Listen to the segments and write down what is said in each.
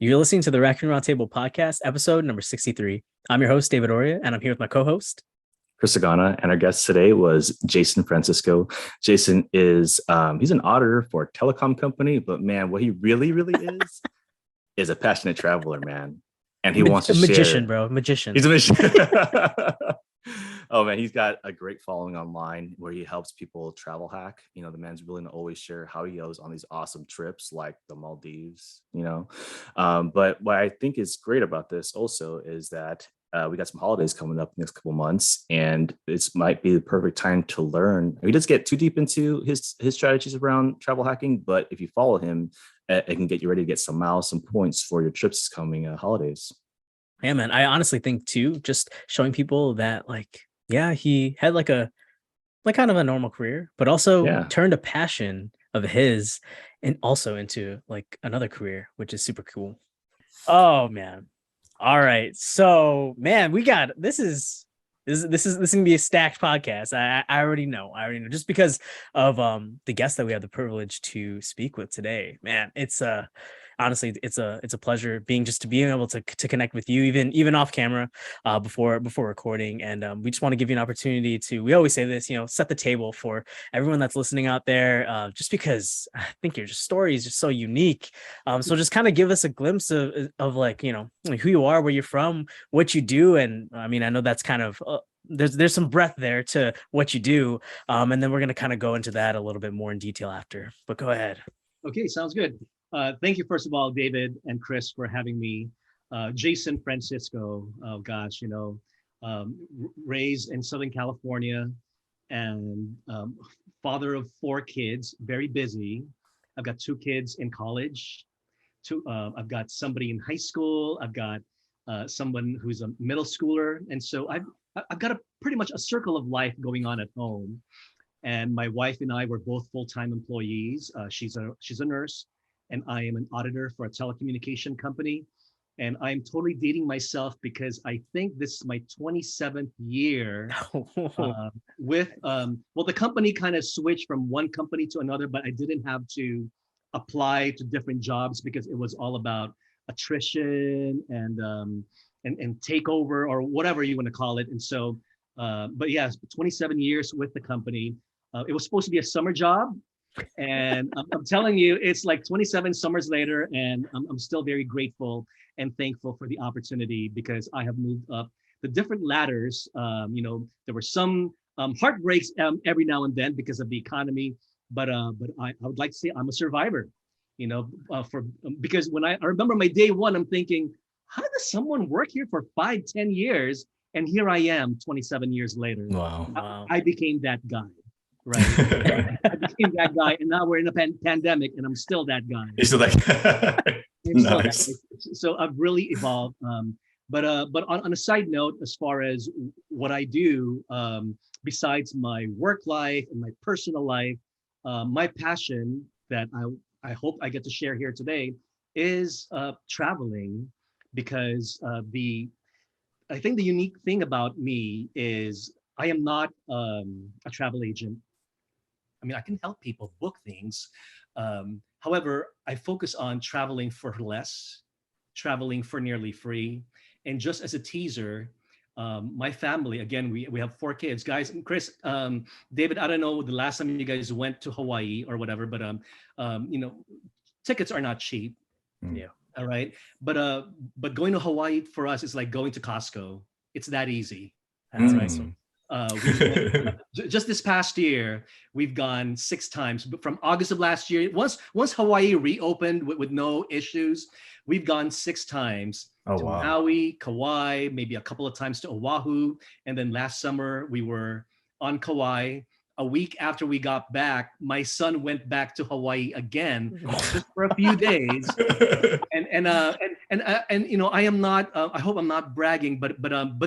You're listening to the Raccoon Roundtable podcast, episode number 63. I'm your host, David Oria, and I'm here with my co-host, Chris Sagana, and our guest today was Jason Francisco. Jason is he's an auditor for a telecom company, but man, what he really is a passionate traveler, man. And he wants to share. Magician, bro. Magician. He's a magician. Oh man, he's got a great following online where he helps people travel hack. You know, the man's willing to always share how he goes on these awesome trips like the Maldives, But what I think is great about this also is that we got some holidays coming up next couple months, and this might be the perfect time to learn. He doesn't get too deep into his strategies around travel hacking, but if you follow him, it can get you ready to get some miles, some points for your trips coming holidays. Yeah, man. I honestly think too, just showing people that he had kind of a normal career, but also turned a passion of his and also into like another career, which is super cool. Oh man. All right. So man, this is gonna be a stacked podcast. I already know just because of the guests that we have the privilege to speak with today. Man, it's honestly it's a pleasure being able to connect with you even off camera before recording, and we just want to give you an opportunity to, we always say this, set the table for everyone that's listening out there, just because I think your story is just so unique. So just kind of give us a glimpse of like who you are, where you're from, what you do. And I mean, I know that's kind of there's some breadth there to what you do, and then we're going to kind of go into that a little bit more in detail after, but go ahead. Okay, sounds good. Thank you, first of all, David and Chris, for having me. Jason Francisco, oh gosh, raised in Southern California, and father of 4 kids, very busy. I've got 2 kids in college. I've got somebody in high school. I've got someone who's a middle schooler, and so I've got pretty much a circle of life going on at home. And my wife and I were both full-time employees. She's a nurse, and I am an auditor for a telecommunication company. And I'm totally dating myself because I think this is my 27th year with, the company kind of switched from one company to another, but I didn't have to apply to different jobs because it was all about attrition and takeover, or whatever you want to call it. And so, but yeah, 27 years with the company. It was supposed to be a summer job. And I'm telling you, it's like 27 summers later, and I'm still very grateful and thankful for the opportunity, because I have moved up the different ladders. There were some heartbreaks every now and then because of the economy, but I would like to say I'm a survivor. Because when I remember my day one, I'm thinking, how does someone work here for 5-10 years? And here I am 27 years later. Wow. I became that guy. Right. I became that guy, and now we're in a pandemic, and I'm still that guy. You're still that guy. Nice. So I've really evolved. But on a side note, as far as what I do, besides my work life and my personal life, my passion that I hope I get to share here today is traveling, because I think the unique thing about me is I am not a travel agent. I mean, I can help people book things. However, I focus on traveling for less, traveling for nearly free. And just as a teaser, my family, again, we have 4 kids. Guys, Chris, David, I don't know the last time you guys went to Hawaii or whatever, but tickets are not cheap. Yeah. All right. But going to Hawaii for us is like going to Costco. It's that easy. That's awesome. Just this past year, we've gone 6 times. But from August of last year, once Hawaii reopened with no issues, we've gone 6 times to Maui, Kauai, maybe a couple of times to Oahu. And then last summer, we were on Kauai. A week after we got back, my son went back to Hawaii again just for a few days. And I am not. I hope I'm not bragging, but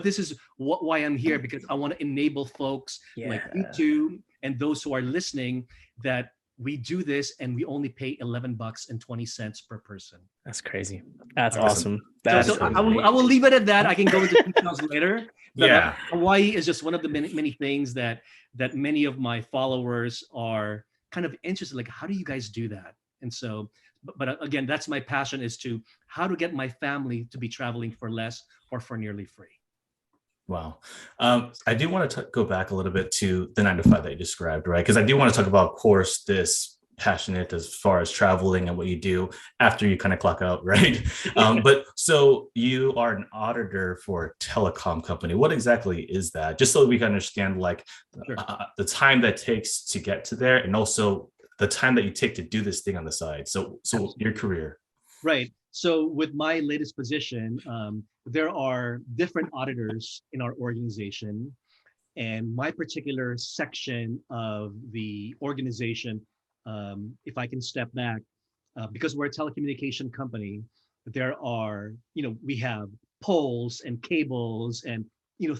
this is why I'm here, because I want to enable folks like you two and those who are listening that we do this and we only pay $11.20 per person. That's crazy. That's awesome. So I will leave it at that. I can go into details later. But Hawaii is just one of the many things that many of my followers are kind of interested. Like, how do you guys do that? And so, but again, that's my passion, is to how to get my family to be traveling for less or for nearly free. Wow. I do want to go back a little bit to the 9 to 5 that you described, right? Because I do want to talk about, of course, this passionate as far as traveling and what you do after you kind of clock out, right? But so you are an auditor for a telecom company. What exactly is that? Just so we can understand, like, Sure. The time that takes to get to there, and also the time that you take to do this thing on the side. So your career. Right. So with my latest position, there are different auditors in our organization, and my particular section of the organization, if I can step back, because we're a telecommunication company, there are, we have poles and cables and,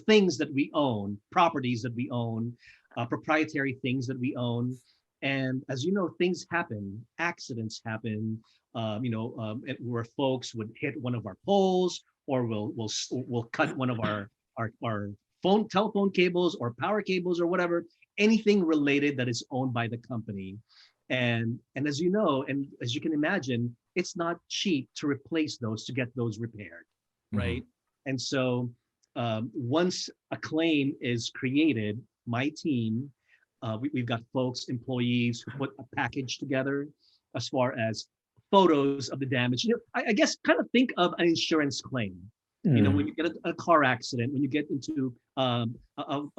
things that we own, properties that we own, proprietary things that we own. And as you know, things happen, accidents happen, where folks would hit one of our poles, or we'll cut one of our telephone cables or power cables or whatever, anything related that is owned by the company. And as you know, and as you can imagine, it's not cheap to replace those, to get those repaired, right? Mm-hmm. And so once a claim is created, my team, we've got folks, employees who put a package together as far as photos of the damage. I guess kind of think of an insurance claim. When you get a car accident, when you get into a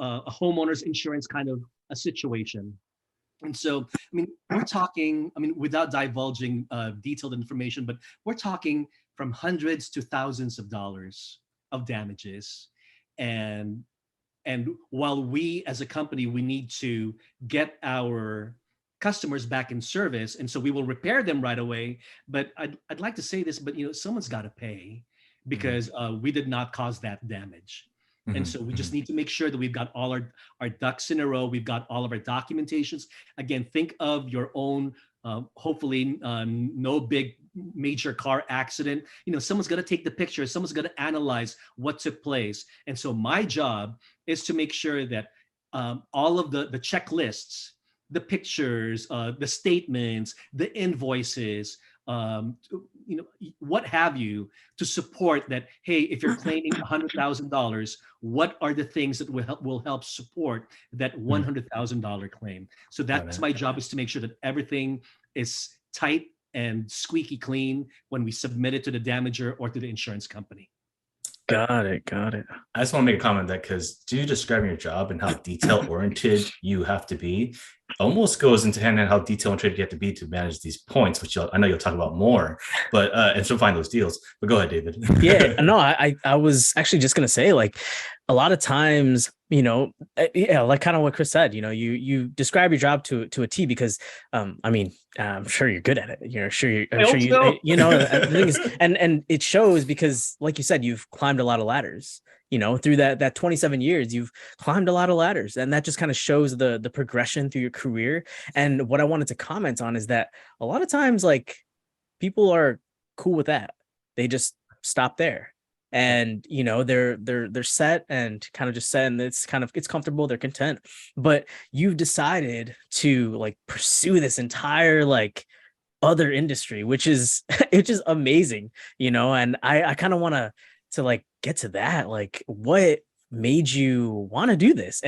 homeowner's insurance kind of a situation. And so, we're talking, without divulging detailed information, but we're talking from hundreds to thousands of dollars of damages. And while we as a company, we need to get our customers back in service, and so we will repair them right away. But I'd like to say this, but someone's got to pay, because we did not cause that damage. Mm-hmm. And so we just need to make sure that we've got all our ducks in a row. We've got all of our documentations. Again, think of your own, hopefully no big major car accident. Someone's going to take the picture. Someone's going to analyze what took place. And so my job is to make sure that all of the checklists, the pictures, the statements, the invoices, what have you, to support that. Hey, if you're claiming $100,000, what are the things that will help support that $100,000 claim? So that's my job, is to make sure that everything is tight and squeaky clean when we submit it to the damager or to the insurance company. Got it. I just want to make a comment that, because you describing your job and how detail oriented you have to be, almost goes into hand in how detail oriented you have to be to manage these points, which I know you'll talk about more, but and so find those deals. But go ahead, David. Yeah, no, I was actually just gonna say, like, a lot of times, like kind of what Chris said, you describe your job to a T, because I'm sure you're good at it. The thing is, and it shows, because like you said, you've climbed a lot of ladders. Through that 27 years, you've climbed a lot of ladders, and that just kind of shows the progression through your career. And what I wanted to comment on is that a lot of times, like, people are cool with that. They just stop there. And they're set and kind of just set, and it's comfortable, they're content. But you've decided to, like, pursue this entire, like, other industry, which is amazing, and I kind of want to like get to that. Like, what made you want to do this,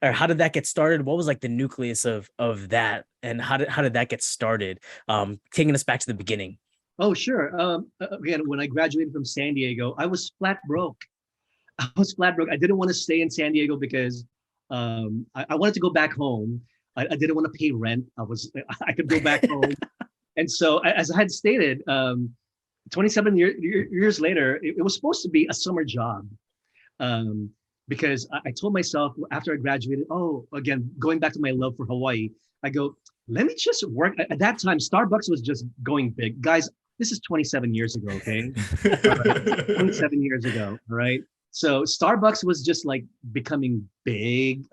or how did that get started? What was, like, the nucleus of that, and how did that get started? Taking us back to the beginning. Oh, sure. Again, when I graduated from San Diego, I was flat broke. I didn't want to stay in San Diego because I wanted to go back home. I didn't want to pay rent. I could go back home. And so, as I had stated, 27 years later, it was supposed to be a summer job. Because I told myself after I graduated, again, going back to my love for Hawaii, I go, let me just work. At that time, Starbucks was just going big. Guys, this is 27 years ago, okay? 27 years ago, all right? So Starbucks was just, like, becoming big.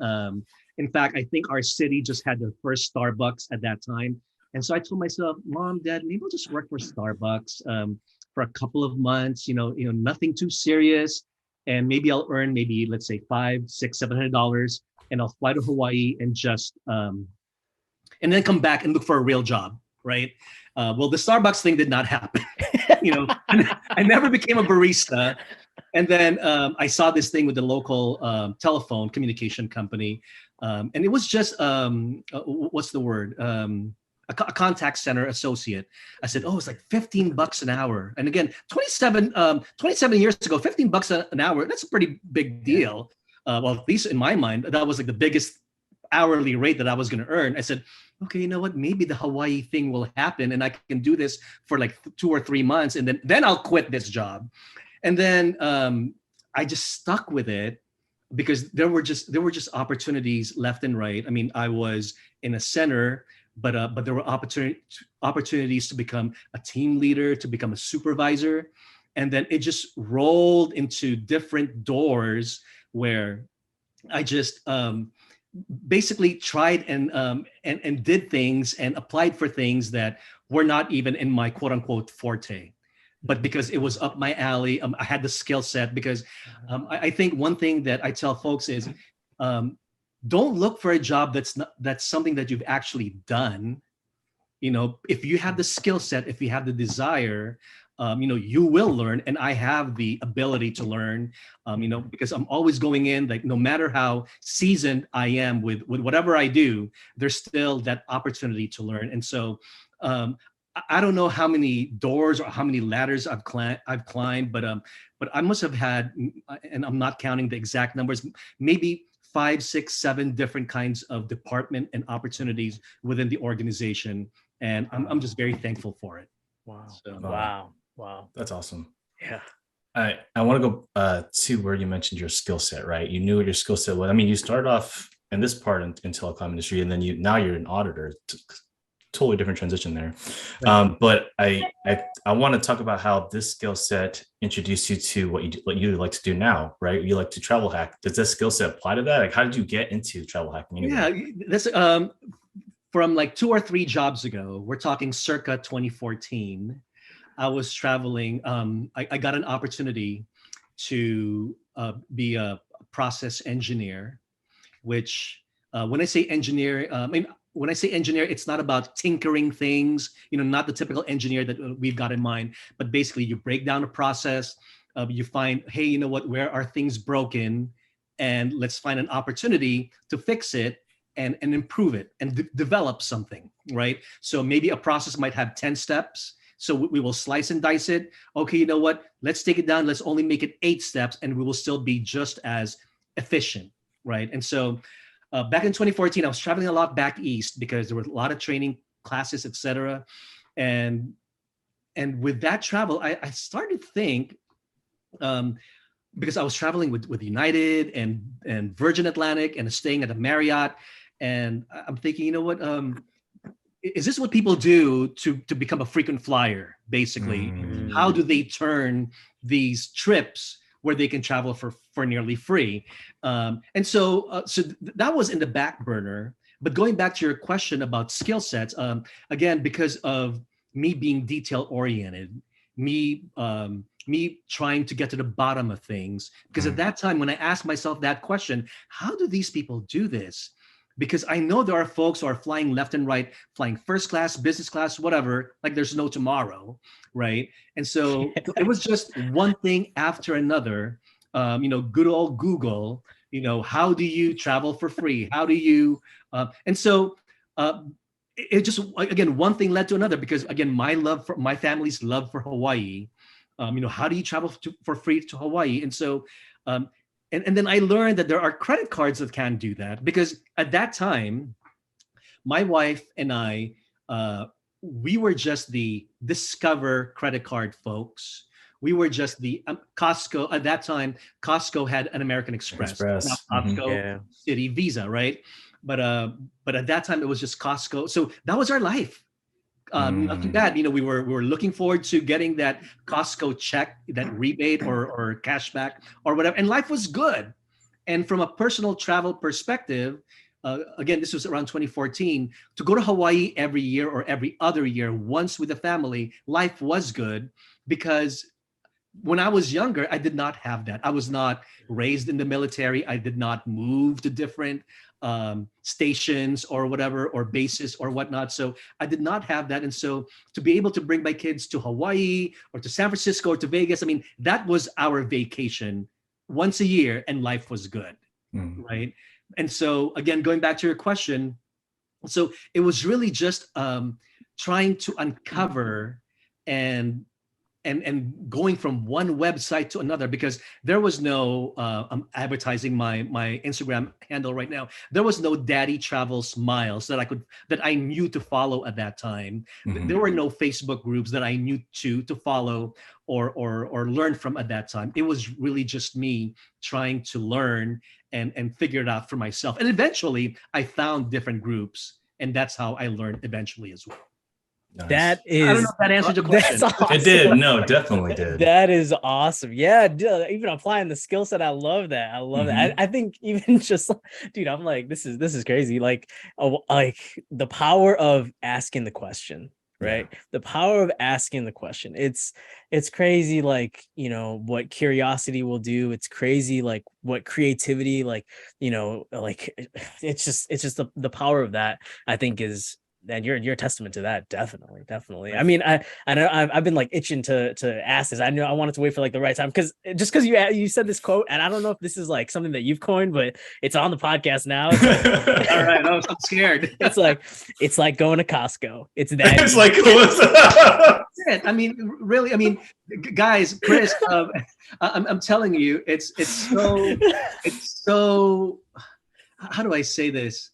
In fact, I think our city just had their first Starbucks at that time. And so I told myself, Mom, Dad, maybe I'll just work for Starbucks for a couple of months, nothing too serious. And maybe I'll earn let's say $500, $600, $700, and I'll fly to Hawaii and just, and then come back and look for a real job. right? Well, the Starbucks thing did not happen. I never became a barista. And then I saw this thing with the local telephone communication company. And it was just, what's the word? A contact center associate. I said, oh, it's like $15 an hour. And again, 27 years ago, $15 an hour, that's a pretty big deal. Well, at least in my mind, that was like the biggest hourly rate that I was going to earn. I said, okay, you know what? Maybe the Hawaii thing will happen and I can do this for like 2 or 3 months. And then I'll quit this job. And then I just stuck with it because there were just opportunities left and right. I mean, I was in a center, but there were opportunities to become a team leader, to become a supervisor. And then it just rolled into different doors where I just basically tried and did things and applied for things that were not even in my quote unquote forte. But because it was up my alley, I had the skill set. Because I think one thing that I tell folks is, don't look for a job that's something that you've actually done. If you have the skill set, if you have the desire, you will learn. And I have the ability to learn, because I'm always going in, like, no matter how seasoned I am with whatever I do, there's still that opportunity to learn. And so, I don't know how many doors or how many ladders I've climbed, but I must have had, and I'm not counting the exact numbers, maybe 5, 6, 7 different kinds of department and opportunities within the organization, and I'm just very thankful for it. Wow! So, Wow! That's awesome. Yeah. I want to go to where you mentioned your skill set, right? You knew what your skill set was. I mean, you started off in this part in telecom industry, and then now you're an auditor. Totally different transition there. But I want to talk about how this skill set introduced you to what you like to do now, right? You like to travel hack. Does this skill set apply to that? Like, how did you get into travel hacking anyway? Yeah, this from like 2 or 3 jobs ago, we're talking circa 2014. I was traveling. I got an opportunity to be a process engineer, which when I say engineer, when I say engineer, it's not about tinkering things, not the typical engineer that we've got in mind, but basically you break down a process, you find, hey, you know what, where are things broken? And let's find an opportunity to fix it and improve it and develop something, right? So maybe a process might have 10 steps. So we will slice and dice it. Okay, you know what, let's take it down. Let's only make it 8 steps and we will still be just as efficient, right? And so back in 2014, I was traveling a lot back east because there were a lot of training classes, etc. And with that travel, I started to think, because I was traveling with United and Virgin Atlantic and staying at a Marriott, and I'm thinking, you know what, is this what people do to become a frequent flyer? Basically, how do they turn these trips where they can travel for nearly free? And so that was in the back burner. But going back to your question about skill sets, again, because of me being detail oriented, me trying to get to the bottom of things, because at that time when I asked myself that question, how do these people do this? Because I know there are folks who are flying left and right, flying first class, business class, whatever, like there's no tomorrow, right? And so it was just one thing after another. Good old Google, how do you travel for free? How do you, and so it just, again, one thing led to another, because again, my family's love for Hawaii, how do you travel for free to Hawaii? And so, and then I learned that there are credit cards that can do that, because at that time, my wife and I, we were just the Discover credit card folks. We were just the Costco. At that time, Costco had an American Express. Now Costco, Citi, Visa, right? But at that time, it was just Costco. So that was our life. Not too bad. We were looking forward to getting that Costco check, that rebate or cashback or whatever, and life was good. And from a personal travel perspective, again, this was around 2014, to go to Hawaii every year or every other year once with the family, life was good, because when I was younger, I did not have that. I was not raised in the military. I did not move to different stations or whatever, or bases or whatnot. So I did not have that. And so to be able to bring my kids to Hawaii or to San Francisco or to Vegas, I mean, that was our vacation once a year, and life was good, right? And so again, going back to your question, so it was really just trying to uncover and going from one website to another, because there was no I'm advertising my Instagram handle right now. There was no Daddy Travels Miles that I knew to follow at that time. There were no Facebook groups that I knew to follow or learn from at that time. It was really just me trying to learn and figure it out for myself. And eventually I found different groups, and that's how I learned eventually as well. Nice. That is, I don't know if that answered your question. Awesome. It did. No, definitely did. That is awesome. Yeah, even applying the skill set, I love that. I love that. I think even just, dude, I'm like, this is crazy. Like the power of asking the question, right? Yeah. The power of asking the question. It's crazy. Like, you know, what curiosity will do. It's crazy. Like what creativity, like, you know, like it's just the power of that, I think, is. And you're a testament to that. Definitely. I mean, I've been like itching to ask this. I know I wanted to wait for like the right time, because you said this quote, and I don't know if this is like something that you've coined, but it's on the podcast now. Like, all right, I'm scared. It's like going to Costco. It's that. It's like I mean, really. I mean, guys, Chris, I'm telling you, it's so. How do I say this?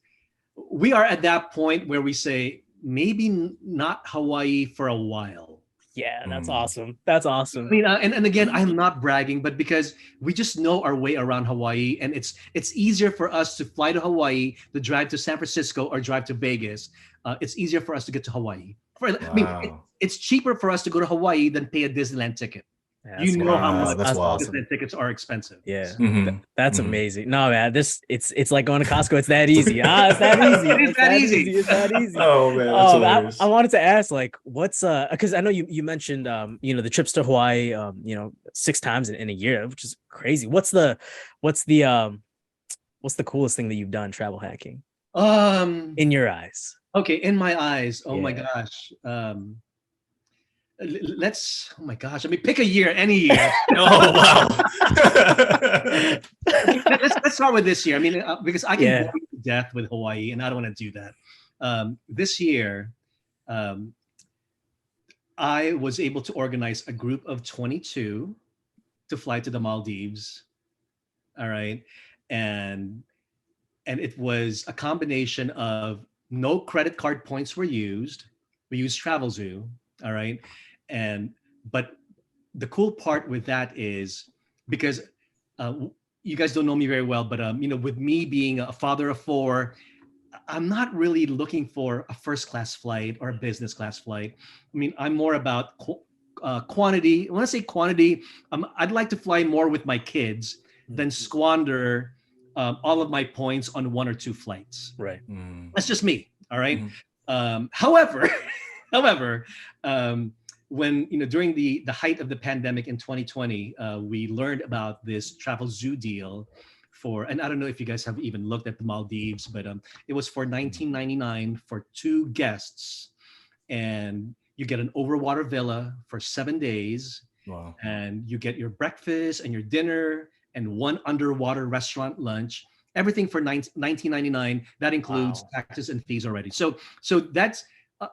We are at that point where we say maybe not Hawaii for a while. Yeah, that's awesome. That's awesome. I mean, and again, I'm not bragging, but because we just know our way around Hawaii, and it's easier for us to fly to Hawaii, to drive to San Francisco, or drive to Vegas. It's easier for us to get to Hawaii. I mean, it's cheaper for us to go to Hawaii than pay a Disneyland ticket. You know how much Disneyland tickets are expensive. Yeah, that's amazing. No, man, it's like going to Costco. It's that easy. It's that easy. It's that easy. Oh man, I wanted to ask, like, what's because I know you mentioned you know, the trips to Hawaii, you know, 6 times in a year, which is crazy. What's the coolest thing that you've done travel hacking? In your eyes. Okay, in my eyes. Oh my gosh. Let's, oh my gosh, I mean, pick a year, any year. Oh, wow. let's start with this year. I mean, because I can bore you to death with Hawaii, and I don't want to do that. This year, I was able to organize a group of 22 to fly to the Maldives. All right. And it was a combination of no credit card points were used. We used TravelZoo. All right. But the cool part with that is, because you guys don't know me very well, but you know, with me being a father of 4, I'm not really looking for a first class flight or a business class flight. I mean, I'm more about quantity. When I say quantity, I'd like to fly more with my kids than squander all of my points on 1 or 2 flights. Right. That's just me. All right. However, when, you know, during the height of the pandemic in 2020, we learned about this TravelZoo deal and I don't know if you guys have even looked at the Maldives, but it was for $19.99 for 2 guests, and you get an overwater villa for 7 days. Wow. And you get your breakfast and your dinner and 1 underwater restaurant lunch, everything for $19.99. That includes taxes and fees already. So that's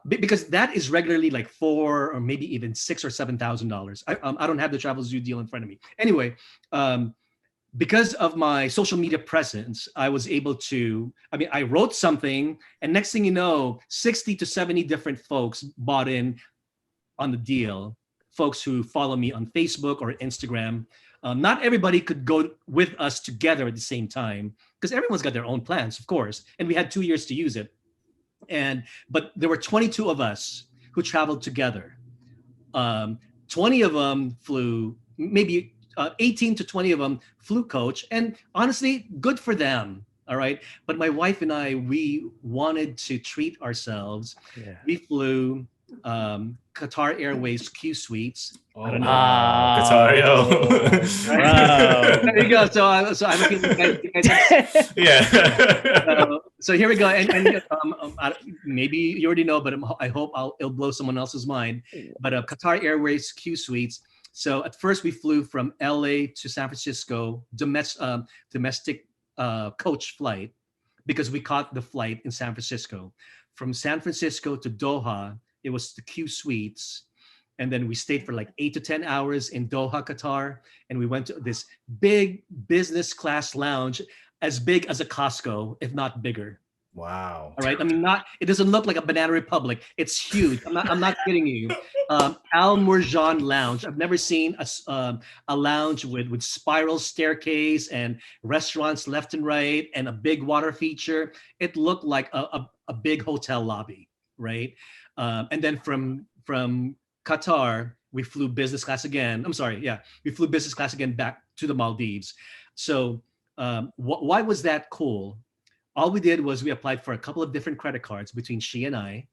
because that is regularly like $4,000 or maybe even $6,000 or $7,000. I don't have the TravelZoo deal in front of me. Anyway, because of my social media presence, I was able to, I mean, I wrote something, and next thing you know, 60 to 70 different folks bought in on the deal. Folks who follow me on Facebook or Instagram. Not everybody could go with us together at the same time, because everyone's got their own plans, of course. And we had 2 years to use it. But there were 22 of us who traveled together. 20 of them flew, maybe 18 to 20 of them flew coach. And honestly, good for them. All right. But my wife and I, we wanted to treat ourselves. Yeah. We flew Qatar Airways Q Suites. Oh, I don't know. wow. Qatar, Wow. There you go. So I have a feeling you guys yeah. so here we go. And maybe you already know, but I hope it'll blow someone else's mind. But Qatar Airways Q Suites. So at first we flew from LA to San Francisco, domestic coach flight, because we caught the flight in San Francisco. From San Francisco to Doha, it was the Q Suites. And then we stayed for like 8 to 10 hours in Doha, Qatar. And we went to this big business class lounge, as big as a Costco, if not bigger. Wow. All right. I mean, it doesn't look like a Banana Republic. It's huge. I'm not kidding you. Al Murjan Lounge. I've never seen a lounge with spiral staircase and restaurants left and right and a big water feature. It looked like a big hotel lobby, right? And then from Qatar, we flew business class again. We flew business class again back to the Maldives. So why was that cool? All we did was we applied for a couple of different credit cards between she and I.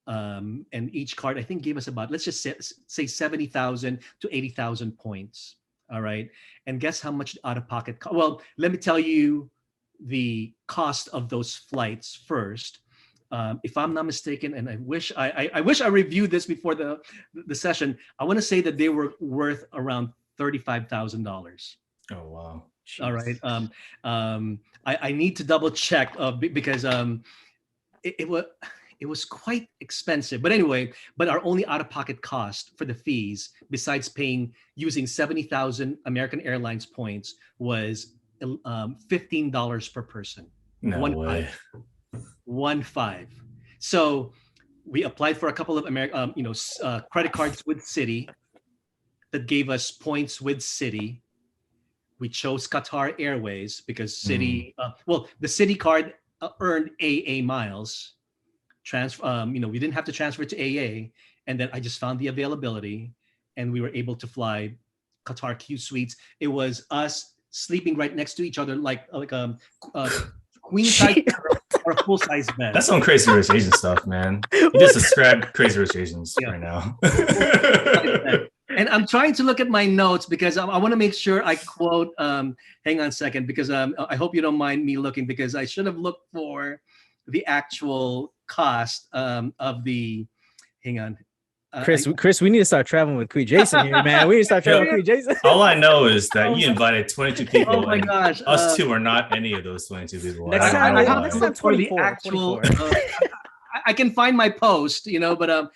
And each card, I think, gave us about, let's just say 70,000 to 80,000 points. All right. And guess how much out of pocket? Well, let me tell you the cost of those flights first. If I'm not mistaken, and I wish I reviewed this before the session, I want to say that they were worth around $35,000. Oh, wow. Jeez. All right. I need to double check because it was quite expensive. But anyway, our only out-of-pocket cost for the fees, besides using 70,000 American Airlines points, was $15 per person. No way. 1.5. So we applied for a couple of credit cards with Citi that gave us points with Citi. We chose Qatar Airways because Citi, the Citi card earned AA miles. We didn't have to transfer to AA. And then I just found the availability and we were able to fly Qatar Q Suites. It was us sleeping right next to each other, like a queen size or a full size bed. That's some crazy rich Asian stuff, man. You just described crazy rich Asians right now. And I'm trying to look at my notes because I want to make sure I quote. Hang on a second, because I hope you don't mind me looking, because I should have looked for the actual cost of the. Hang on. Chris, we need to start traveling with Queen Jason here, man. We need to start traveling with Queen Jason. All I know is that you invited 22 people. Oh my gosh. Us two are not any of those 22 people. Next time 24. I can find my post, but oh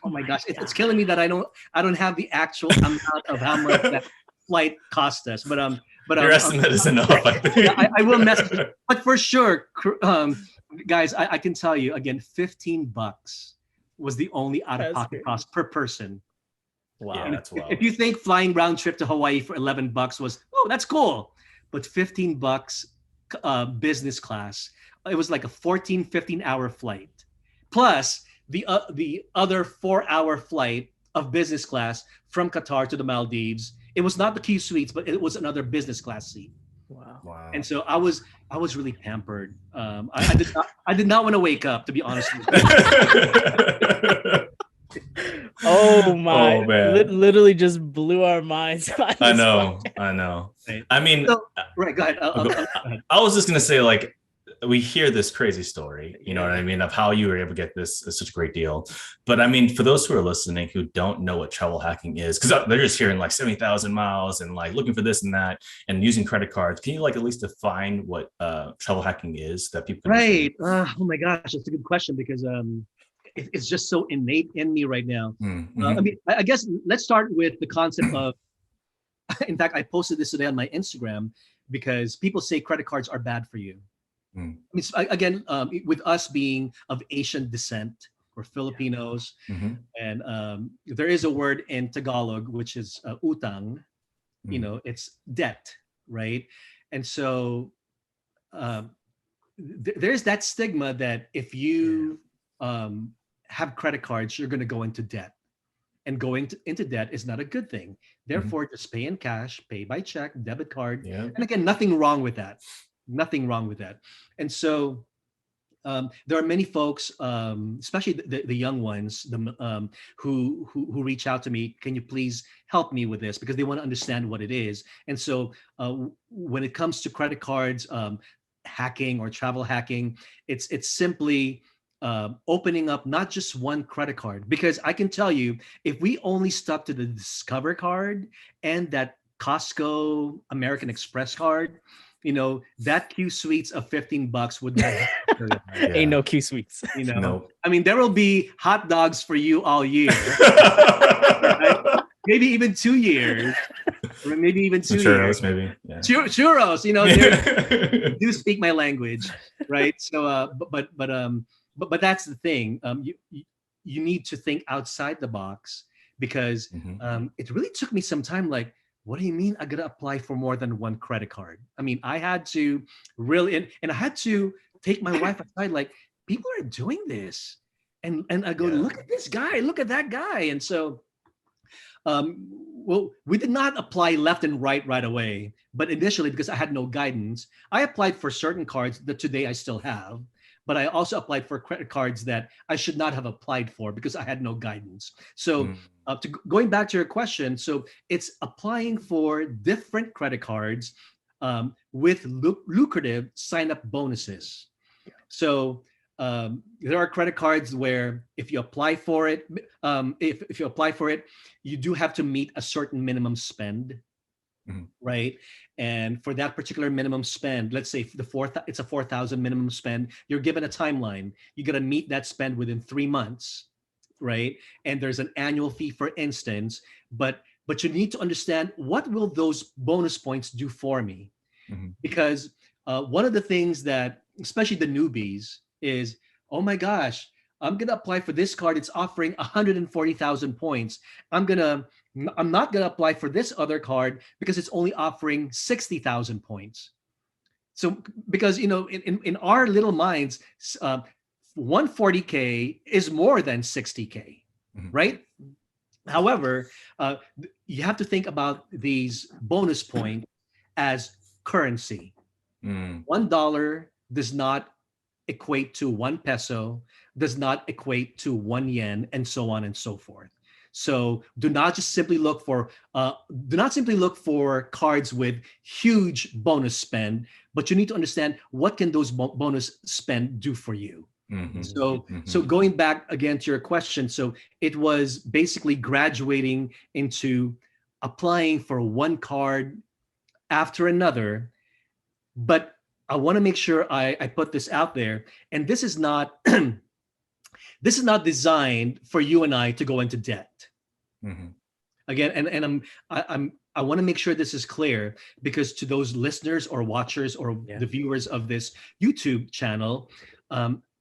my gosh, it's killing me that I don't have the actual amount of how much that flight cost us. But your estimate is enough. I think. I will message, but for sure, guys, I can tell you again, $15 was the only out-of-pocket cost per person. Wow, yeah, that's wild. If you think flying round trip to Hawaii for $11 was, that's cool, but $15 business class. It was like a 15 hour flight, plus the other 4-hour flight of business class from Qatar to the Maldives. It was not the Q Suites, but it was another business class seat. Wow. And so I was really pampered. I did not want to wake up, to be honest with you. Oh my! Oh man! Literally just blew our minds. I know. Right. I mean, right. Go ahead. I was just gonna say, like, we hear this crazy story, you know what I mean, of how you were able to get this such a great deal. But I mean, for those who are listening who don't know what travel hacking is, because they're just hearing like 70,000 miles and like looking for this and that and using credit cards, can you like at least define what travel hacking is that people can Right. Oh my gosh, that's a good question, because it's just so innate in me right now. Mm-hmm. I mean, I guess let's start with the concept of, in fact, I posted this today on my Instagram because people say credit cards are bad for you. I mean, again, with us being of Asian descent, we're Filipinos, and there is a word in Tagalog which is utang. It's debt, right? And so there's that stigma that if you have credit cards, you're going to go into debt, and going into debt is not a good thing. Therefore, just pay in cash, pay by check, debit card, and again, nothing wrong with that. Nothing wrong with that. And so there are many folks, especially the young ones, who reach out to me. Can you please help me with this? Because they want to understand what it is. And so when it comes to credit cards, hacking or travel hacking, it's simply opening up not just one credit card. Because I can tell you, if we only stuck to the Discover card and that Costco American Express card, that Q Suites of $15 would not. Ain't no Q Suites. Nope. I mean, there will be hot dogs for you all year. Right? Maybe even 2 years, or maybe even 2 years. Churros, maybe. Yeah. Churros, do speak my language, right? So, but that's the thing. You need to think outside the box, because it really took me some time. Like, what do you mean I gotta apply for more than one credit card? I mean, I had to really, and I had to take my wife aside, like, people are doing this. And I go, look at this guy, look at that guy. And so, well, we did not apply left and right away, but initially, because I had no guidance, I applied for certain cards that today I still have, but I also applied for credit cards that I should not have applied for because I had no guidance. So going back to your question, so it's applying for different credit cards with lucrative sign-up bonuses. So there are credit cards where if you apply for it, if you apply for it, you do have to meet a certain minimum spend, right? And for that particular minimum spend, let's say it's a 4,000 minimum spend, you're given a timeline. You got to meet that spend within 3 months, right? And there's an annual fee, for instance, but you need to understand, what will those bonus points do for me? Because one of the things that, especially the newbies, is, oh my gosh, I'm gonna apply for this card. It's offering 140,000 points. I'm not gonna apply for this other card because it's only offering 60,000 points. So because in our little minds, 140K is more than 60K, right? However, you have to think about these bonus points as currency. $1 does not equate to 1 peso, does not equate to 1 yen, and so on and so forth. So do not simply look for cards with huge bonus spend, but you need to understand, what can those bonus spend do for you? So going back again to your question, so it was basically graduating into applying for one card after another. But I want to make sure I put this out there, and this is not this is not designed for you and I to go into debt. Again, and I want to make sure this is clear, because to those listeners or watchers or the viewers of this YouTube channel,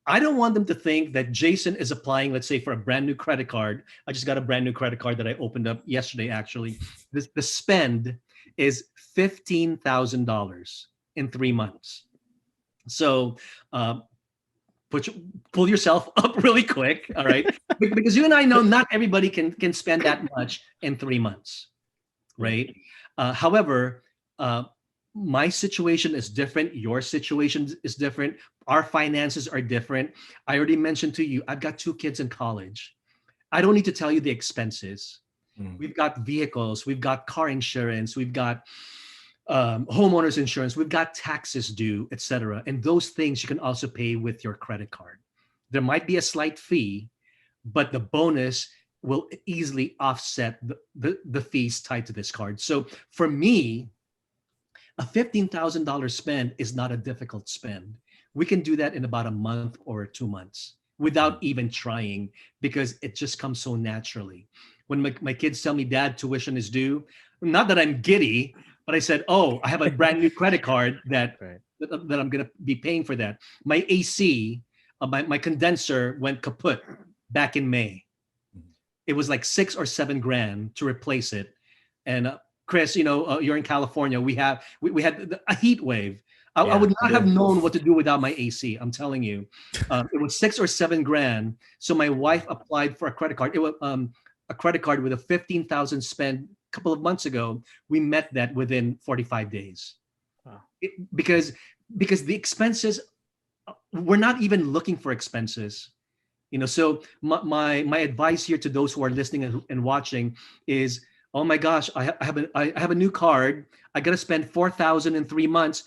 I don't want them to think that Jason is applying, let's say, for a brand new credit card. I just got a brand new credit card that I opened up yesterday, actually. The spend is $15,000 in 3 months. So pull yourself up really quick, all right? Because you and I know not everybody can spend that much in 3 months, right? However, my situation is different. Your situation is different. Our finances are different. I already mentioned to you, I've got 2 kids in college. I don't need to tell you the expenses. We've got vehicles, we've got car insurance, we've got homeowners insurance, we've got taxes due, etc. And those things you can also pay with your credit card. There might be a slight fee, but the bonus will easily offset the fees tied to this card. So for me, a $15,000 spend is not a difficult spend. We can do that in about a month or 2 months without even trying, because it just comes so naturally. When my kids tell me, Dad, tuition is due, not that I'm giddy, but I said, oh, I have a brand new credit card that I'm going to be paying for that. My AC, my condenser went kaput back in May. It was like $6 or $7 grand to replace it. And Chris, you're in California. We had a heat wave. I would not have known what to do without my AC. I'm telling you, it was $6 or $7 grand. So my wife applied for a credit card. It was a credit card with a 15,000 spend a couple of months ago. We met that within 45 days. Wow. Because the expenses we're not even looking for expenses. So my advice here to those who are listening and watching is, oh my gosh, I have a new card. I got to spend $4,000 in 3 months.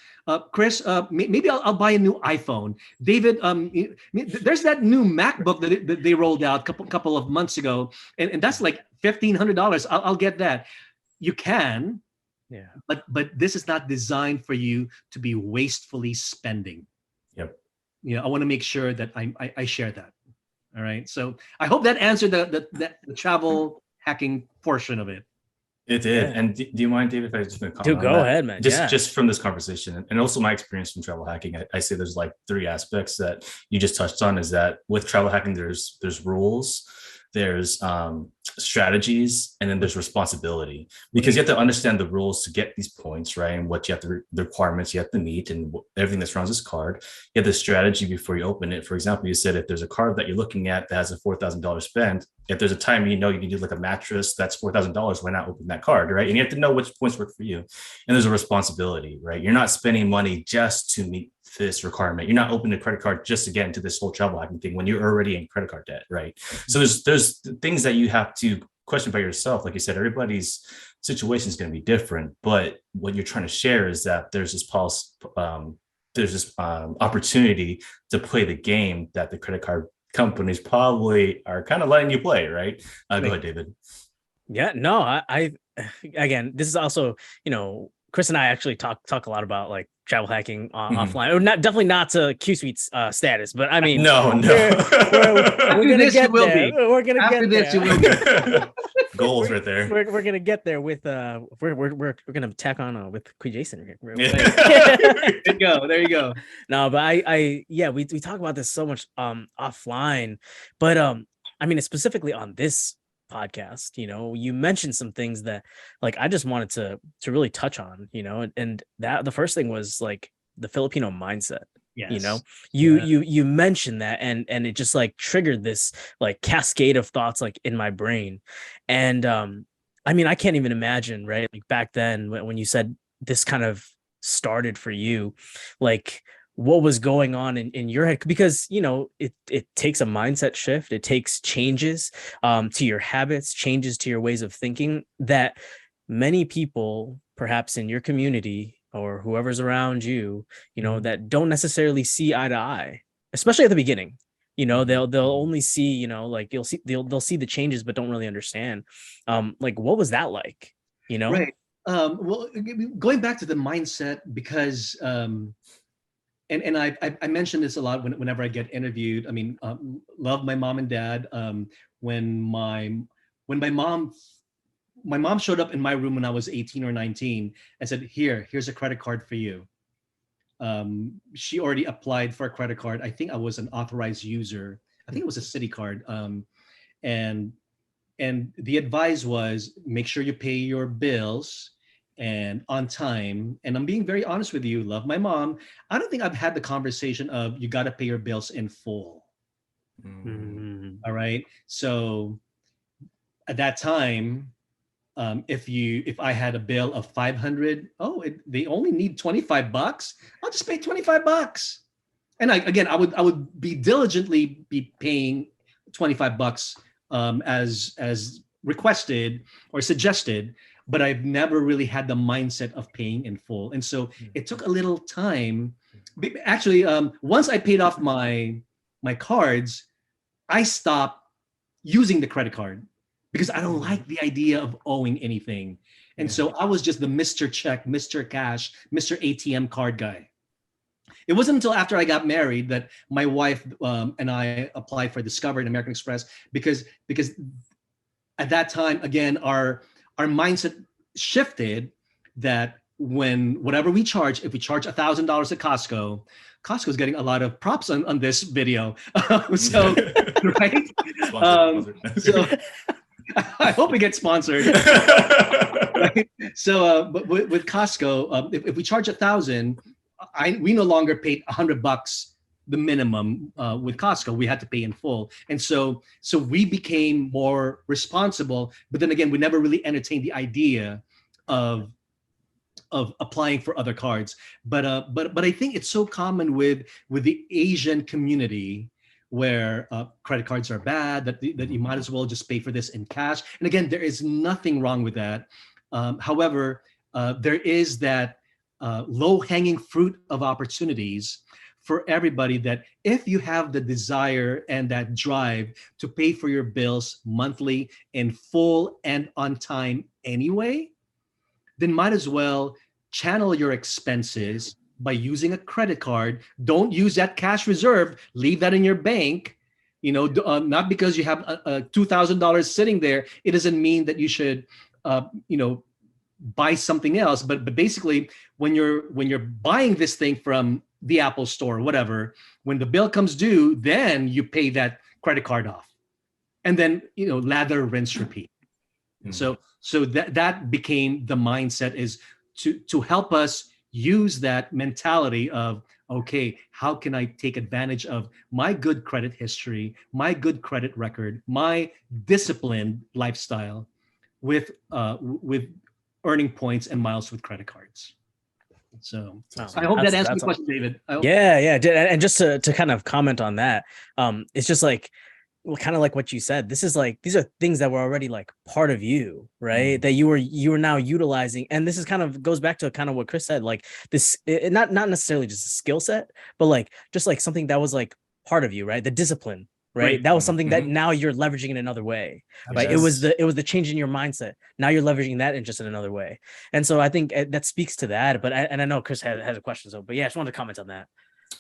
Chris, maybe I'll buy a new iPhone. David, there's that new MacBook that they rolled out couple of months ago, and that's like $1,500. I'll get that. You can, yeah, but this is not designed for you to be wastefully spending. Yep. I want to make sure that I share that. All right. So I hope that answered the travel hacking portion of it. It did. Yeah. And do you mind, David, if I just comment? Dude, go ahead, man. Just from this conversation and also my experience from travel hacking, I say there's like 3 aspects that you just touched on. Is that with travel hacking, there's rules, there's strategies, and then there's responsibility, because you have to understand the rules to get these points, right? And what you have to, the requirements you have to meet, and everything that surrounds this card. You have the strategy before you open it. For example, you said if there's a card that you're looking at that has a $4,000 spend, if there's a time you can do like a mattress that's $4,000, why not open that card, right? And you have to know which points work for you. And there's a responsibility, right? You're not spending money just to meet this requirement. You're not opening a credit card just to get into this whole travel hacking thing when you're already in credit card debt, right? So there's things that you have to question by yourself. Like you said, everybody's situation is going to be different, but what you're trying to share is that there's this opportunity to play the game that the credit card companies probably are kind of letting you play, right? Go ahead, David. Yeah, no, I again, this is also, Chris and I actually talk a lot about like travel hacking offline, or definitely not to Q Suites status, but I mean, no, we're gonna get there. We're gonna get there. Goals right there. We're gonna get there with we're gonna tack on with Queen Jason. There you go. No, but we talk about this so much offline, but I mean, specifically on this podcast, you mentioned some things that like I just wanted to really touch on, and that the first thing was like the Filipino mindset. Yes. You mentioned that, and it just like triggered this like cascade of thoughts like in my brain. And I mean, I can't even imagine, right? Like back then when you said this kind of started for you, like what was going on in your head, because it takes a mindset shift, it takes changes to your habits, changes to your ways of thinking that many people perhaps in your community or whoever's around you, that don't necessarily see eye to eye, especially at the beginning. They'll only see, like they'll see the changes but don't really understand. Like what was that like? Right. Well, going back to the mindset, because and I mention this a lot whenever I get interviewed. I mean, love my mom and dad. When my mom showed up in my room when I was 18 or 19 and said, here's a credit card for you. She already applied for a credit card. I think I was an authorized user. I think it was a Citi card. And the advice was, make sure you pay your bills and on time. And I'm being very honest with you, love my mom. I don't think I've had the conversation of you got to pay your bills in full. Mm-hmm. All right. So at that time, if I had a bill of 500, they only need $25. I'll just pay $25. And I would be diligently be paying $25 as requested or suggested, but I've never really had the mindset of paying in full. And so it took a little time. Actually, once I paid off my cards, I stopped using the credit card because I don't like the idea of owing anything. And so I was just the Mr. Check, Mr. Cash, Mr. ATM card guy. It wasn't until after I got married that my wife and I applied for Discover and American Express because at that time, again, our mindset shifted that whatever we charge, if we charge $1,000 at Costco is getting a lot of props on this video. So, right? So I hope we get sponsored. Right? So, but with Costco, if we charge $1,000, we no longer paid $100 the minimum with Costco. We had to pay in full, and so we became more responsible. But then again, we never really entertained the idea of of applying for other cards. But I think it's so common with the Asian community where credit cards are bad, that you might as well just pay for this in cash. And again, there is nothing wrong with that. However, there is that low-hanging fruit of opportunities for everybody, that if you have the desire and that drive to pay for your bills monthly in full and on time anyway, then might as well channel your expenses by using a credit card. Don't use that cash reserve. Leave that in your bank. Not because you have a $2,000 sitting there, it doesn't mean that you should, buy something else. But basically, when you're buying this thing from the Apple Store, whatever, when the bill comes due, then you pay that credit card off, and then lather, rinse, repeat. So that became the mindset, is to help us use that mentality of, okay, how can I take advantage of my good credit history, my good credit record, my disciplined lifestyle with earning points and miles with credit cards. So I hope that answers the question, David. Yeah. And just to kind of comment on that, it's just like, kind of like what you said, these are things that were already like part of you, right? That you were now utilizing. And this is kind of goes back to kind of what Chris said, like this, not necessarily just a skill set, but like, just like something that was like part of you, right? The discipline, right? That was something that now you're leveraging in another way, right? Yes. It was the change in your mindset. Now you're leveraging that in just in another way. And so I think that speaks to that, but I know Chris has a question. So, but yeah, I just wanted to comment on that.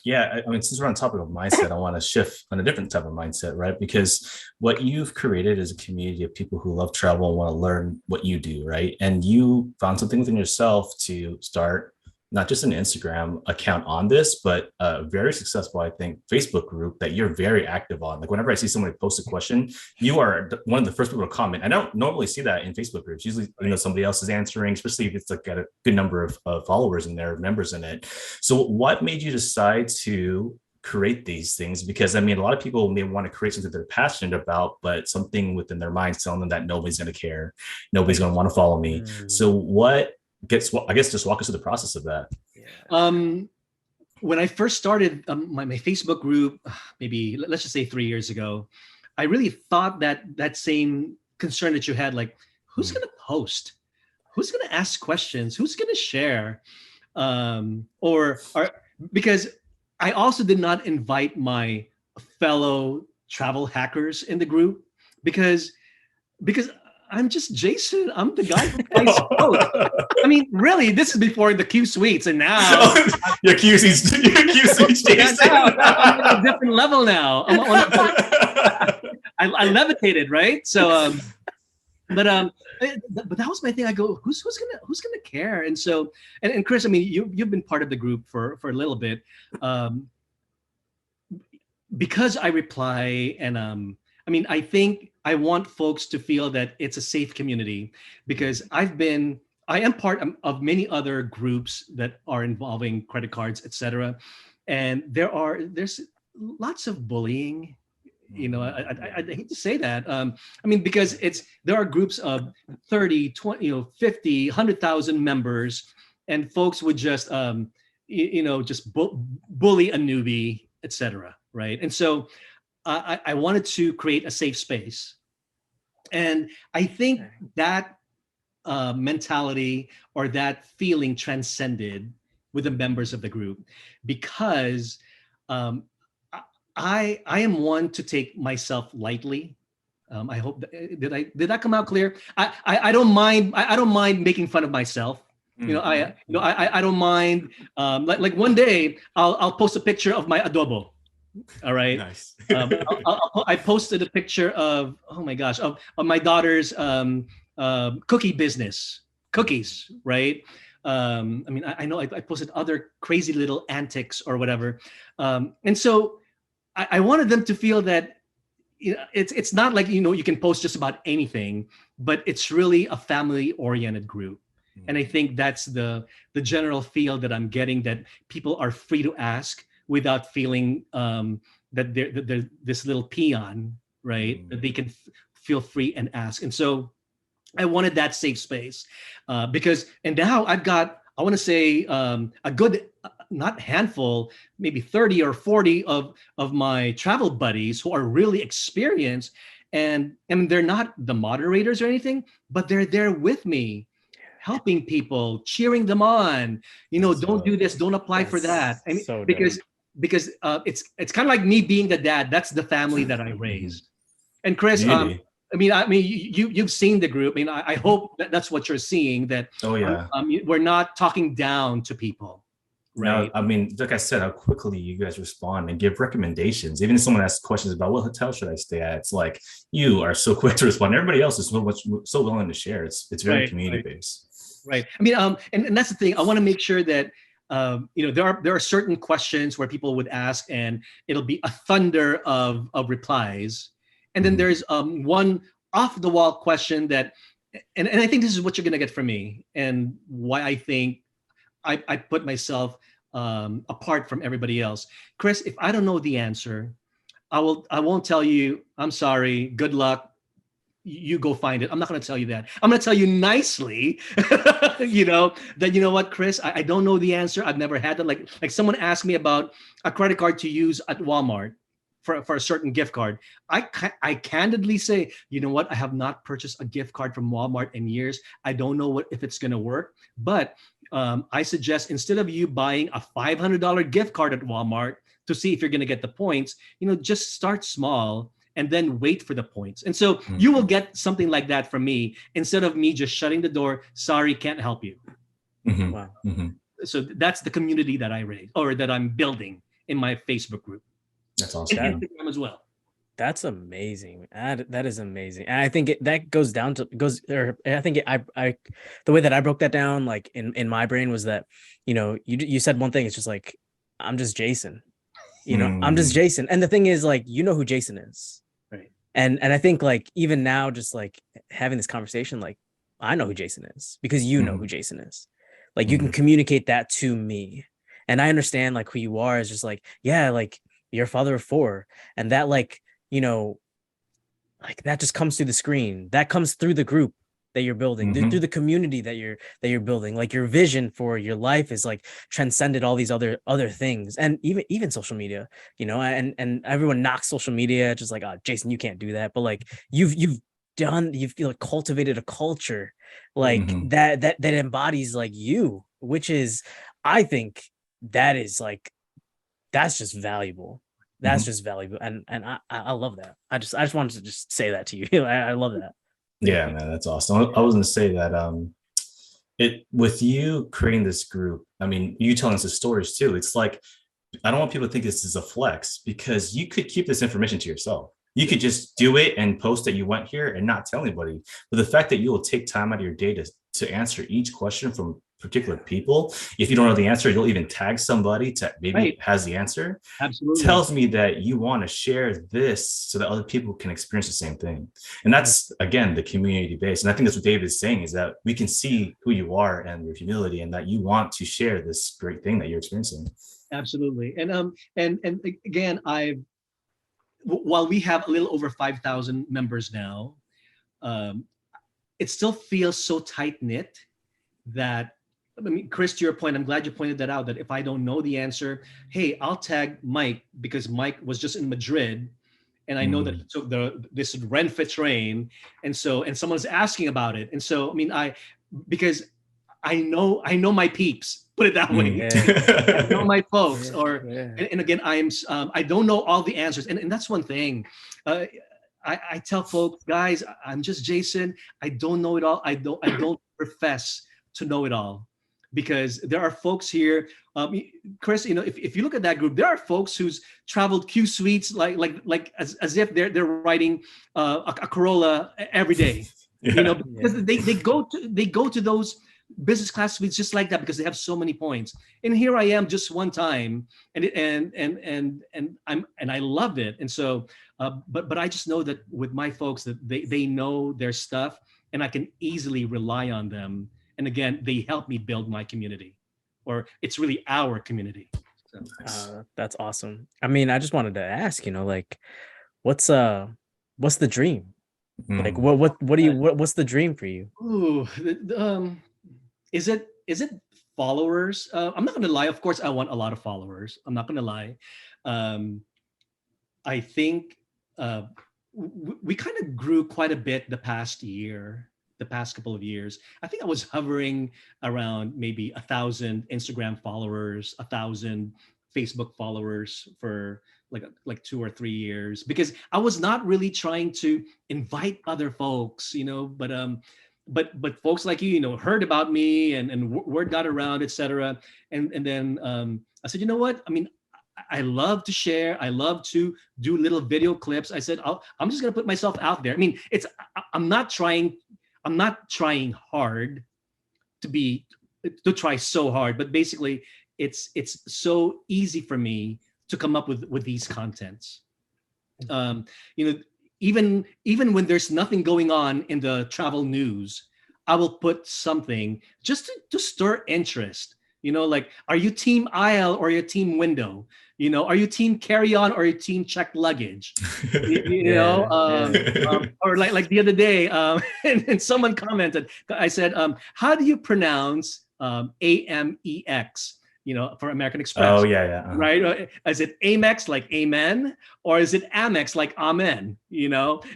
Yeah, I mean, since we're on topic of mindset, I want to shift on a different type of mindset, right? Because what you've created is a community of people who love travel and want to learn what you do, right? And you found something within yourself to start not just an Instagram account on this, but a very successful, I think, Facebook group that you're very active on. Like whenever I see somebody post a question, you are one of the first people to comment. I don't normally see that in Facebook groups. Usually, somebody else is answering, especially if it's like got a good number of followers in there, members in it. So what made you decide to create these things? Because I mean, a lot of people may want to create something they're passionate about, but something within their minds telling them that nobody's going to care, nobody's going to want to follow me. So just walk us through the process of that. When I first started my Facebook group, maybe let's just say 3 years ago, I really thought that same concern that you had, like, who's going to post? Who's going to ask questions? Who's going to share? Because I also did not invite my fellow travel hackers in the group because I'm just Jason. I'm the guy who plays both. I mean, really, this is before the Q Suites, and now your Q Suites, Jason. I'm on a different level now. I levitated, right? So, but that was my thing. I go, who's gonna care? And so, and Chris, I mean, you've been part of the group for a little bit, because I reply, and I mean, I think I want folks to feel that it's a safe community, because I am part of many other groups that are involving credit cards, etc. And there's lots of bullying. I hate to say that. I mean, because there are groups of 30, 20, 50, 100,000 members, and folks would just, just bully a newbie, etc. Right? And so I wanted to create a safe space. And I think that mentality or that feeling transcended with the members of the group, because I am one to take myself lightly. I hope did that come out clear? I don't mind making fun of myself. I don't mind. Like one day I'll post a picture of my adobo. All right. Nice. I posted a picture of, oh my gosh, of my daughter's cookie business, cookies, right? I mean, I know I posted other crazy little antics or whatever, and so I wanted them to feel that it's not like you can post just about anything, but it's really a family-oriented group. And I think that's the general feel that I'm getting, that people are free to ask without feeling that they're this little peon, right? That they can feel free and ask. And so I wanted that safe space, because, and now I've got I want to say a good, not handful, maybe 30 or 40 of my travel buddies who are really experienced, and they're not the moderators or anything, but they're there with me, helping people, cheering them on. Don't do this, don't apply for that. I mean, so because dope. it's kind of like me being the dad. That's the family that I raised. And Chris, Really? you've seen the group. I mean, I hope that's what you're seeing. That Oh yeah. we're not talking down to people, right? Now, I mean, like I said, how quickly you guys respond and give recommendations. Even if someone asks questions about what hotel should I stay at, it's like you are so quick to respond. Everybody else is so willing to share. It's very community based. Right. I mean, and that's the thing. I want to make sure that there are certain questions where people would ask, and it'll be a thunder of replies, and then there's one off the wall question that, and I think this is what you're gonna get from me, and why I think I put myself apart from everybody else. Chris, if I don't know the answer, I won't tell you, I'm sorry, good luck, you go find it. I'm not going to tell you that. I'm going to tell you nicely, that, what, Chris, I don't know the answer. I've never had that. Like someone asked me about a credit card to use at Walmart for a certain gift card. I candidly say, you know what? I have not purchased a gift card from Walmart in years. I don't know if it's going to work, but I suggest, instead of you buying a $500 gift card at Walmart to see if you're going to get the points, just start small and then wait for the points. And so you will get something like that from me, instead of me just shutting the door. Sorry, can't help you. Wow. So that's the community that I raise, or that I'm building in my Facebook group. That's awesome. And Instagram as well. That's amazing. That is amazing. And I think that goes down to I think I the way that I broke that down, like in my brain, was that, you said one thing. It's just like, I'm just Jason, I'm just Jason. And the thing is, like, who Jason is. Right. And I think, like, even now, just like having this conversation, like, I know who Jason is because you know who Jason is. Like, you can communicate that to me, and I understand, like, who you are is just like, yeah, like, you're a father of 4, and that, like, like, that just comes through the screen, that comes through the group that you're building, through the community that you're building. Like, your vision for your life is like transcended all these other things, and even social media, and everyone knocks social media, just like, oh, Jason, you can't do that. But like, you've like cultivated a culture like that embodies like you, which is, I think, that is like, that's just valuable. That's just valuable. And I love that. I just wanted to just say that to you. I love that. Yeah, man, that's awesome. I was going to say that with you creating this group, I mean, you telling us the stories too, it's like, I don't want people to think this is a flex, because you could keep this information to yourself. You could just do it and post that you went here and not tell anybody. But the fact that you will take time out of your day to answer each question from particular people, if you don't know the answer, you'll even tag somebody to maybe has the answer. Absolutely. Tells me that you want to share this so that other people can experience the same thing. And that's, again, the community base. And I think that's what David is saying, is that we can see who you are and your humility, and that you want to share this great thing that you're experiencing. Absolutely. And again, while we have a little over 5,000 members now, it still feels so tight knit that, I mean, Chris, to your point, I'm glad you pointed that out, that if I don't know the answer, hey, I'll tag Mike, because Mike was just in Madrid, and I know that he took this Renfe train, and someone's asking about it. And so, I mean, because I know my peeps, put it that way. I know my folks, and again, I don't know all the answers. And that's one thing. I tell folks, guys, I'm just Jason. I don't know it all. I don't profess to know it all, because there are folks here, Chris, if you look at that group, there are folks who's traveled Q Suites like as if they're riding a Corolla every day, because they go to those business class suites just like that, because they have so many points. And here I am just one time, and I loved it. And so, but I just know that with my folks, that they know their stuff, and I can easily rely on them. And again, they help me build my community, or it's really our community. So. That's awesome. I mean, I just wanted to ask, like, what's the dream? Like, what's the dream for you? Ooh, is it followers. I'm not gonna lie. Of course, I want a lot of followers. I'm not gonna lie. I think we kind of grew quite a bit the past year, the past couple of years. I think I was hovering around maybe 1,000 Instagram followers, 1,000 Facebook followers for like 2 or 3 years, because I was not really trying to invite other folks, but folks like you, heard about me, and word got around, etc. And then I said, you know what? I mean, I love to share. I love to do little video clips. I said, I'm just gonna put myself out there. I mean, I'm not trying hard to try so hard, but basically it's so easy for me to come up with these contents. Even when there's nothing going on in the travel news, I will put something just to stir interest. Like, are you team aisle or your team window? Are you team carry on or your team checked luggage? Or like the other day, and someone commented, I said, how do you pronounce AMEX? For American Express. Oh yeah. Uh-huh. Right? Is it Amex like amen, or is it Amex like amen?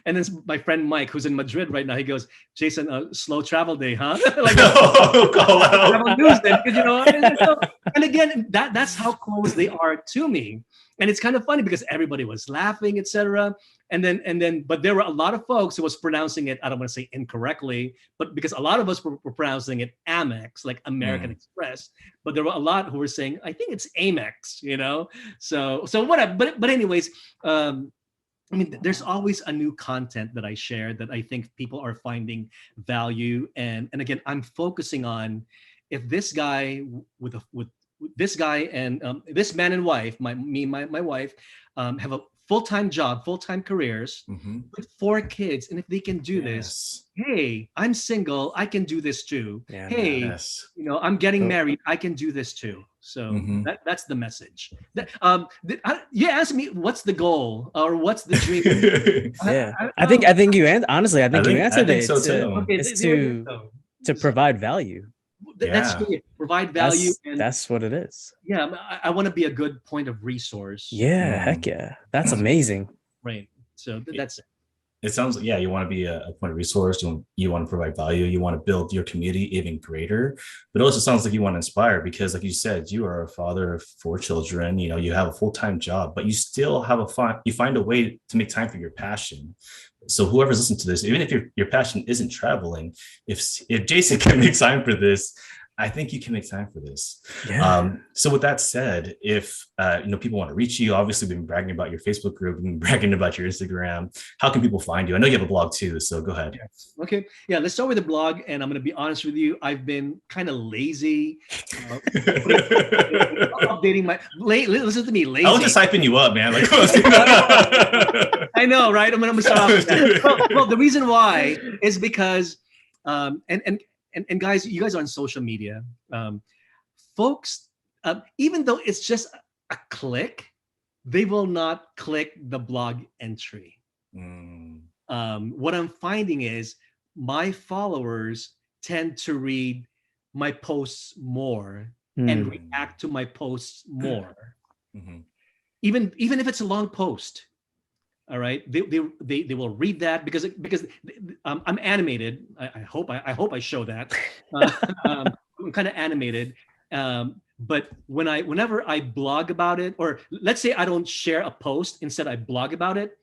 And then my friend Mike, who's in Madrid right now, he goes, Jason, slow travel day, huh? Like travel news day, because and again, that's how close they are to me. And it's kind of funny because everybody was laughing, etc. And then, but there were a lot of folks who was pronouncing it, I don't want to say incorrectly, but because a lot of us were pronouncing it Amex, like American Express, but there were a lot who were saying, I think it's Amex, So whatever. But anyways, I mean, there's always a new content that I share that I think people are finding value. And again, I'm focusing on, if this guy with this guy and this man and wife, my wife, have a full-time job, full-time careers, with 4 kids, and if they can do this, hey, I'm single, I can do this too. Yeah, hey, I'm getting married, I can do this too. So that's the message. You asked me, what's the goal or what's the dream? I think you answered it. So too. It's to provide value. That's it. Provide value. That's what it is. Yeah, I want to be a good point of resource. Yeah, heck yeah. That's amazing. Right. So that's it. It sounds like, you want to be a point of resource. You want to provide value. You want to build your community even greater. But it also sounds like you want to inspire, because like you said, you are a father of 4 children. You have a full-time job, but you still have you find a way to make time for your passion. So whoever's listening to this, even if your passion isn't traveling, if Jason can make time for this, I think you can make time for this. Yeah. So with that said, if people want to reach you, obviously we've been bragging about your Facebook group, we've been bragging about your Instagram. How can people find you? I know you have a blog too, so go ahead. Yes. Okay. Yeah, let's start with the blog, and I'm going to be honest with you. I've been kind of lazy. Updating my listen to me, lazy. I was just hyping you up, man. Like, I know, right? I'm gonna start off with that. Well, the reason why is because and guys, you guys are on social media. Folks, even though it's just a click, they will not click the blog entry. What I'm finding is my followers tend to read my posts more and react to my posts more. Even if it's a long post. All right, they will read that because I'm animated. I hope I show that. I'm kind of animated, but whenever I blog about it, or let's say I don't share a post, instead I blog about it,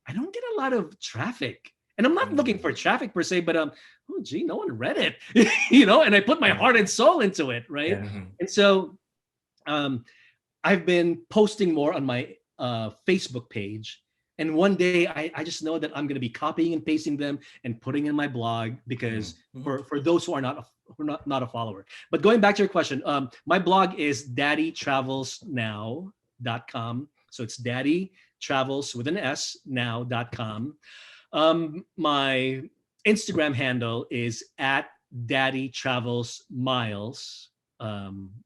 I don't get a lot of traffic. And I'm not looking for traffic per se, but oh gee, no one read it, And I put my heart and soul into it, right? Yeah. And so I've been posting more on my Facebook page. And one day I just know that I'm going to be copying and pasting them and putting in my blog, because for those who are not a follower. But going back to your question, my blog is daddytravelsnow.com. So it's daddystravels with an S now.com. My Instagram handle is @daddytravelsmiles.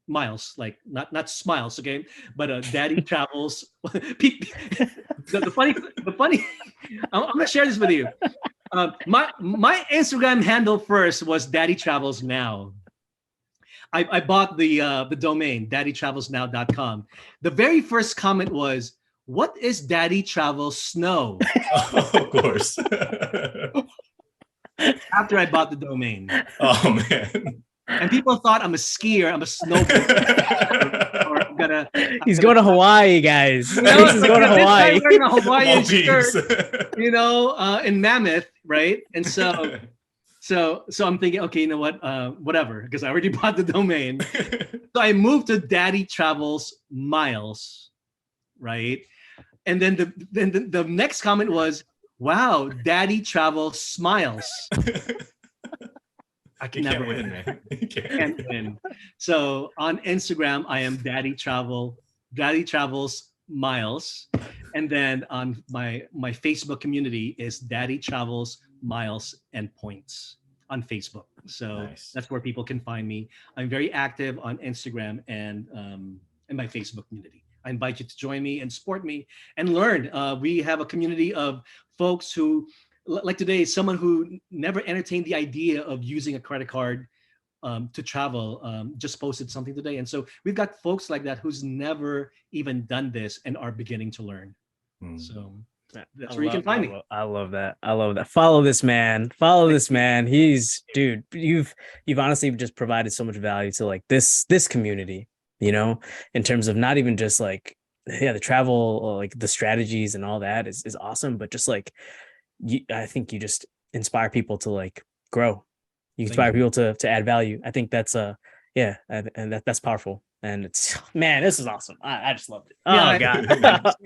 Miles, like not smiles, okay, but Daddy Travels. The funny I'm gonna share this with you. My Instagram handle first was Daddy Travels Now. I bought the domain daddytravelsnow.com. The very first comment was, "What is Daddy Travels Snow?" Oh, of course. After I bought the domain. Oh man. And people thought I'm a skier, I'm a snowboarder, or He's going to Hawaii, guys. You know, He's going to Hawaii. Wearing a Hawaiian Maldives. shirt, you know, in Mammoth, right? And so I'm thinking, okay, you know what, whatever, because I already bought the domain. So I moved to Daddy Travels Miles, right? And then the next comment was, "Wow, Daddy Travels Smiles." I can never win, man. You can't win. So on Instagram, I am Daddy Travels Miles, and then on my Facebook community is Daddy Travels Miles and Points on Facebook. So that's where people can find me. I'm very active on Instagram and my Facebook community. I invite you to join me and support me and learn. We have a community of folks who, like today, someone who never entertained the idea of using a credit card to travel just posted something today. And so we've got folks like that who's never even done this and are beginning to learn. So that's where you can find me. I love that. I love that. Follow this man. Follow this man. He's, dude, you've honestly just provided so much value to like this community, you know, in terms of not even just like, yeah, the travel, like the strategies and all that is awesome, but just like, I think you just inspire people to like grow. You inspire people to add value. I think that's and that's powerful. And it's, man, this is awesome. I just loved it. Oh God.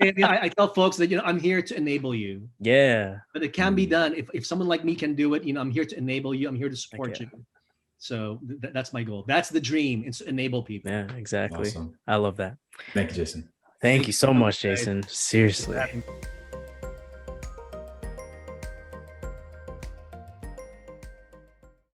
I tell folks that, you know, I'm here to enable you. Yeah. But it can be done. If someone like me can do it, you know, I'm here to enable you. I'm here to support you. So that's my goal. That's the dream. It's to enable people. Yeah, exactly. Awesome. I love that. Thank you, Jason. Thank you so much, Jason. Seriously.